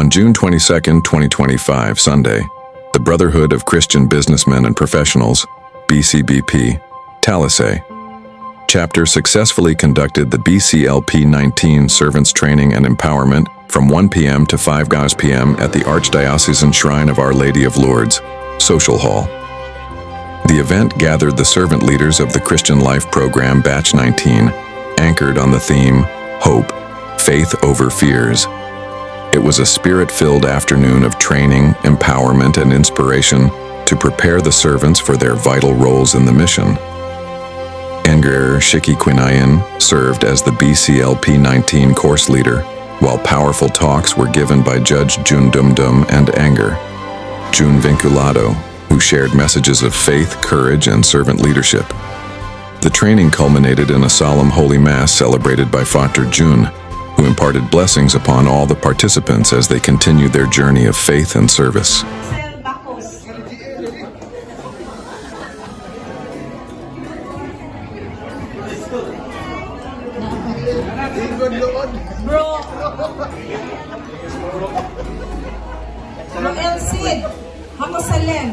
On June 22, 2025, Sunday, the Brotherhood of Christian Businessmen and Professionals, BCBP, Talisay, chapter successfully conducted the BCLP 19 Servants Training and Empowerment from 1 p.m. to 5 p.m. at the Archdiocesan Shrine of Our Lady of Lourdes, Social Hall. The event gathered the servant leaders of the Christian Life Program Batch 19, anchored on the theme, Hope, Faith Over Fears. It was a spirit-filled afternoon of training, empowerment, and inspiration to prepare the servants for their vital roles in the mission. Anger Shikikwinayan served as the BCLP 19 course leader, while powerful talks were given by Judge June Dumdum and Anger June Vinculado, who shared messages of faith, courage, and servant leadership. The training culminated in a solemn Holy Mass celebrated by Father June, who imparted blessings upon all the participants as they continued their journey of faith and service. Bro Elcid Hakosalem,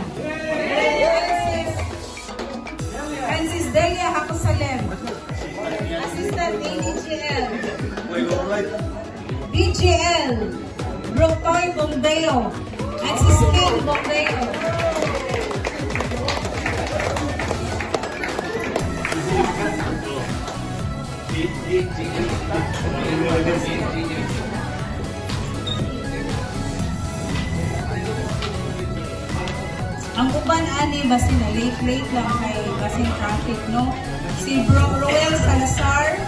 Francis Delia Hakosalem, Assistant ADGL, BGL, Bro Toy Bombeo, and Siskil Bombeo. Ang uban ani basin na late lang kay basin traffic no. Si Bro Roel Salazar,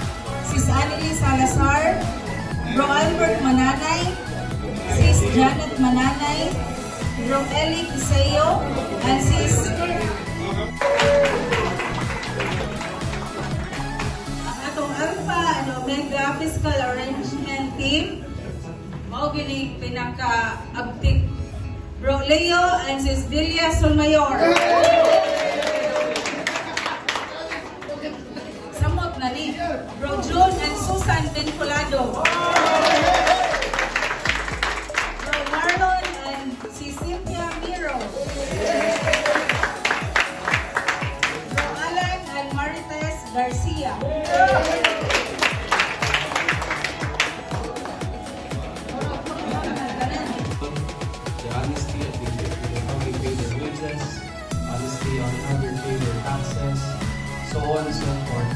Sis Anneli Salazar, Bro Albert Mananay, Sis Janet Mananay, Bro Eli Kiseo, and Sis atong Alpha and Omega Fiscal Arrangement Team mao gini pinaka-abtik Bro Leo and Sis Delia Solmayor. Samot na ni Bro June and Susan Vinculado. Bro Marlon and si Cynthia Miro. Bro Alan and Marites Garcia. Honesty on how they pay their taxes, so on and so forth.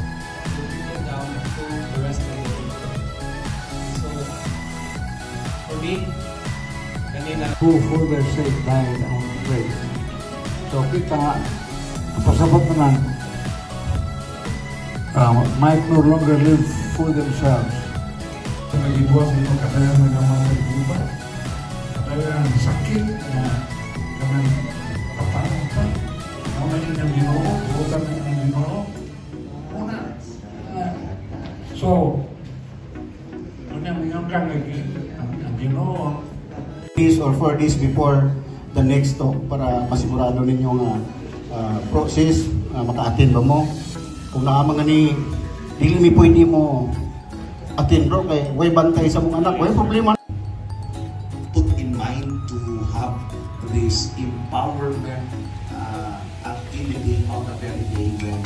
Moving it down to the rest of the people. So, for me, kanina who for their sake died on the grace. So kita pasabot naman might no longer live for themselves. Mag-ibuwas nito kaya nagamatay di ba? Kaya sakit na kami patang pa. Naman yun yung Ginoo, butan na yung Ginoo. Una. So, yung kang ang Ginoo. Or 4 days before the next talk para masigurado ninyo nga process, maka-attend ba mo. Kung nakamang ni dili mi pwede mo attend bro kay way bantay sa mong anak, way problema. Put in mind to have this empowerment activity on the very day when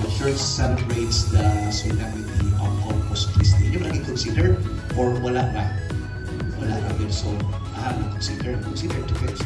the church celebrates the solemnity of Corpus Christi. Yung lagi consider or wala na? Wala na yun. So, consider to fix.